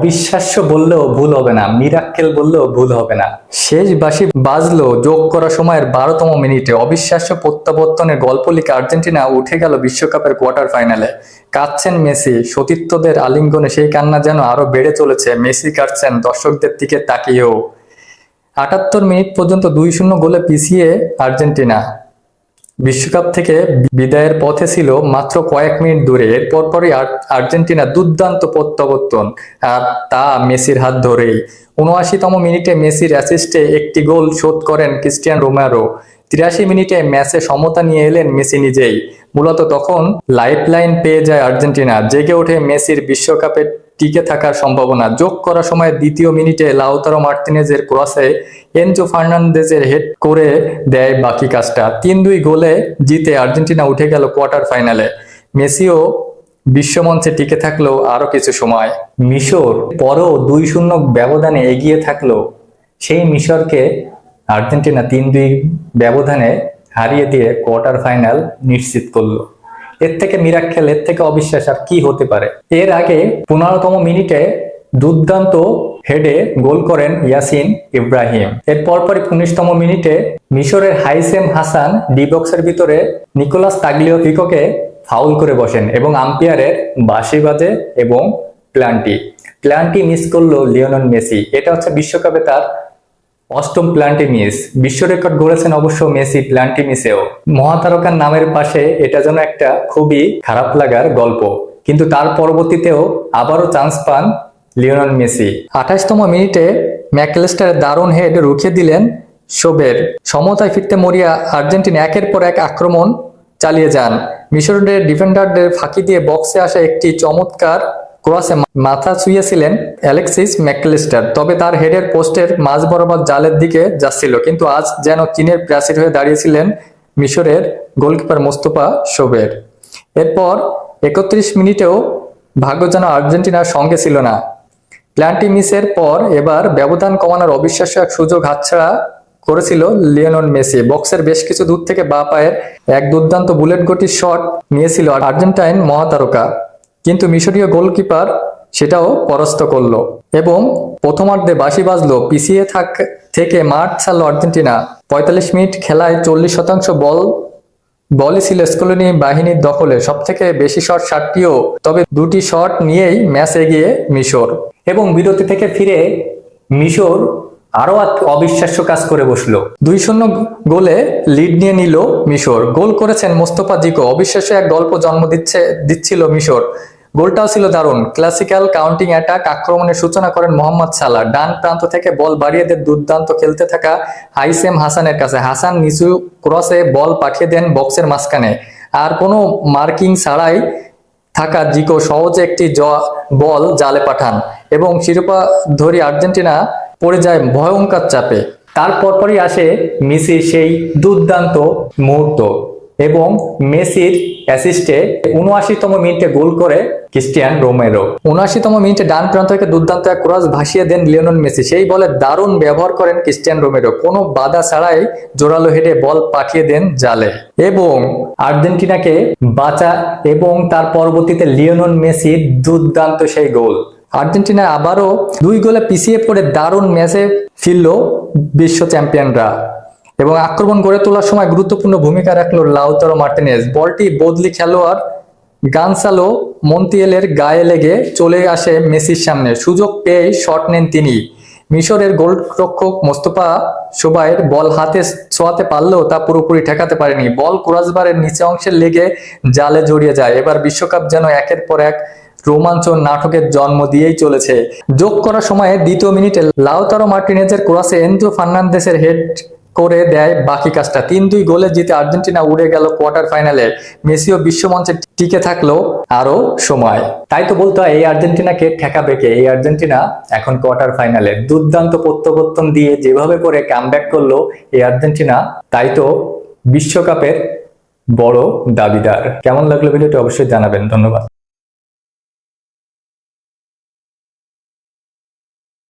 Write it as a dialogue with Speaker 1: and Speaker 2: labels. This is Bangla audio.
Speaker 1: অবিশ্বাস্য বললেও ভুল হবে না, মিরাক্কেল বললেও ভুল হবে না। শেষ বাঁশি বাজলো যোগ করা সময়ের 12তম মিনিটে। অবিশ্বাস্য প্রত্যাবর্তনের গল্প লিখে আর্জেন্টিনা উঠে গেল বিশ্বকাপের কোয়ার্টার ফাইনালে। কাঁদছেন মেসি, সতীর্থদের আলিঙ্গনে সেই কান্না যেন আরো বেড়ে চলেছে। মেসি কাঁদছেন দর্শকদের দিকে তাকিয়েও। 78 মিনিট পর্যন্ত 2-0 গোলে পিছিয়ে আর্জেন্টিনা বিশ্বকাপ থেকে বিদায়ের পথে ছিল মাত্র কয়েক মিনিট দূরে। এরপর পরই আর্জেন্টিনা দুর্দান্ত প্রত্যাবর্তন, আর তা মেসির হাত ধরেই। 79তম মিনিটে মেসির অ্যাসিস্টে একটি গোল শোধ করেন ক্রিস্টিয়ান রোমেরো। 83 মিনিটে ম্যাচে সমতা নিয়ে এলেন মেসি নিজেই। মূলত তখন লাইফলাইন পেয়ে যায় আর্জেন্টিনা। জেগে ওঠে মেসির বিশ্বকাপে টিকে থাকার সম্ভাবনা। যোগ করার সময় দ্বিতীয় মিনিটে লাউতারো মার্তিনেজের ক্রসে এনজো ফার্নান্দেজের হেড করে দেয় বাকি কাজটা। 3-2 গোলে জিতে আর্জেন্টিনা উঠে গেল কোয়ার্টার ফাইনালে। মেসিও বিশ্বমঞ্চে টিকে থাকলো আরো কিছু সময়। মিশর পরও 2-0 ব্যবধানে এগিয়ে থাকলো সেই মিশরকে আর্জেন্টিনা 3-2 ব্যবধানে হারিয়ে দিয়ে কোয়ার্টার ফাইনাল নিশ্চিত করলো। এর থেকে মিরাক্কেল, এর থেকে অবিশ্বাস আর কি হতে পারে। এর আগে 15তম মিনিটে দুর্দান্ত হেডে গোল করেন ইয়াসিন ইব্রাহিম। এর পরপরই 19তম মিনিটে মিশরের হাইসেম হাসান ডি বক্সের ভিতরে নিকোলাস তাগলিয়াফিকোকে ফাউল করে বসেন এবং আম্পায়ারের বাঁশি বাজে এবং প্লান্টি মিস করলো লিওনেল মেসি। এটা হচ্ছে বিশ্বকাপে তার 8ম প্লান্টি মিস। বিশ্ব রেকর্ড গড়েছেন অবশ্য মেসি প্লান্টি মিসেও। মহাতারকার নামের পাশে এটা যেন একটা খুবই খারাপ লাগার গল্প, কিন্তু তার পরবর্তীতেও আবারও চান্স পান লিওনেল মেসি। 28তম মিনিটে ম্যাকঅ্যালিস্টারের দারুণ হেড রুখে দিলেন শোবের। সমতায় ফিরতে মরিয়া আর্জেন্টিনা একের পর এক আক্রমণ চালিয়ে যান। মিশরের ডিফেন্ডারদের ফাঁকি দিয়ে বক্সে আসা একটি চমৎকার ক্রসে মাথা ছুঁয়েছিলেন অ্যালেক্সিস ম্যাকঅ্যালিস্টার, তবে তার হেডের পোস্টের মাঝ বরাবর জালের দিকে যাচ্ছিল। কিন্তু আজ যেন চীনের প্রাচীর হয়ে দাঁড়িয়েছিলেন মিশরের গোলকিপার মোস্তফা শোবের। এরপর 31 মিনিটেও ভাগ্য যেন আর্জেন্টিনার সঙ্গে ছিল না। প্লান্টি মিসের পর এবার ব্যবধান কমানোর অবিশ্বাস্য এক সুযোগ হাতছাড়া করেছিল লিওনেল মেসি। বক্সের বেশ কিছু দূর থেকে বাঁ পায়ের এক দুর্দান্ত বুলেট গতির শট নিয়েছিল আর্জেন্টাইন মহাতারকা, কিন্তু মিশরীয় গোলকিপার সেটাও পরাস্ত করলো এবং প্রথমার্ধে বাঁশি বাজলো। পিছিয়ে থেকে মাঠ ছাড়লো আর্জেন্টিনা। 45 মিনিট খেলায় 40% বলই ছিল স্কলোনি বাহিনীর দখলে। সবথেকে বেশি শট 7টিও, তবে 2টি শট নিয়েই ম্যাচ এগিয়ে মিশর। এবং বিরতি থেকে ফিরে মিশর আরো অবিশ্বাস্য কাজ করে বসলো। 2-0 গোলে লিড নিয়ে নিল মিশর। গোল করেছেন মোস্তফা জিকো। অবিশ্বাস্য এক গল্প জন্ম দিচ্ছিল মিশর। গোলটাও ছিল দারুণ। ক্লাসিক্যাল কাউন্টিং অ্যাটাক আক্রমণের সূচনা করেন মোহাম্মদ সালাহ। ডান প্রান্ত থেকে বল বাড়িয়ে দেন দুর্দান্ত খেলতে থাকা হাইসেম হাসানের কাছে। হাসান নিচু ক্রসে বল পাঠিয়ে দেন বক্সের মাঝখানে। আর কোনো মার্কিং ছাড়াই থাকা জিকো সহজে একটি বল জালে পাঠান এবং শিরোপা ধরি আর্জেন্টিনা পড়ে যায় ভয়ঙ্কর চাপে। তারপর পরই আসে মেসির সেই দুর্দান্ত মুহূর্ত এবং মেসির অ্যাসিস্টে 79তম মিনিটে গোল করে ক্রিস্টিয়ান রোমেরো। 79তম মিনিটে ডান প্রান্ত থেকে দুর্দান্ত এক ক্রস ভাসিয়ে দেন লিওনেল মেসি। সেই বলে দারুণ ব্যবহার করেন ক্রিস্টিয়ান রোমেরো। কোনো বাধা ছাড়াই জোরালো হেডে বল পাঠিয়ে দেন জালে এবং আর্জেন্টিনাকে বাঁচা এবং তার পরবর্তীতে লিওনেল মেসির দুর্দান্ত সেই গোল। আর্জেন্টিনা আবারও 2 গোলে পিছিয়ে পড়ে দারুণ ম্যাচে ফিরল বিশ্ব চ্যাম্পিয়নরা এবং আক্রমণ গড়ে তোলার সময় গুরুত্বপূর্ণ ভূমিকা রাখলো লাউতারো মার্টিনেজ। বলটি বদলি খেলোয়াড় গানসালো মন্তিয়েলের গায়ে লেগে চলে আসে মেসির সামনে। সুযোগ পেয়ে শট নেন তিনি। মিশরের গোলরক্ষক মোস্তফা শোবায়ের বল হাতে ছোঁয়াতে পারলেও তা পুরোপুরি ঠেকাতে পারেনি। বল ক্রসবারের নিচে অংশে লেগে জালে জড়িয়ে যায়। এবার বিশ্বকাপ যেন একের পর এক রোমাঞ্চ নাটকের জন্ম দিয়েই চলেছে। যোগ করার সময়ে 2য় মিনিটে লাউতারো মার্টিনেজের ক্রসে এনজো ফার্নান্দেসের হেড করে দেয় বাকি কাজটা। 3-2 গোলে জিতে আর্জেন্টিনা উড়ে গেল কোয়ার্টার ফাইনালে। মেসিও বিশ্বমঞ্চে টিকে থাকলো আরো সময়। তাই তো বলতে হয় এই আর্জেন্টিনাকে ঠেকাবে কে? এই আর্জেন্টিনা এখন কোয়ার্টার ফাইনালে দুর্দান্ত প্রত্যাবর্তন দিয়ে যেভাবে করে কামব্যাক করলো এই আর্জেন্টিনা, তাই তো বিশ্বকাপের বড় দাবিদার। কেমন লাগলো ভিডিওটি অবশ্যই জানাবেন। ধন্যবাদ।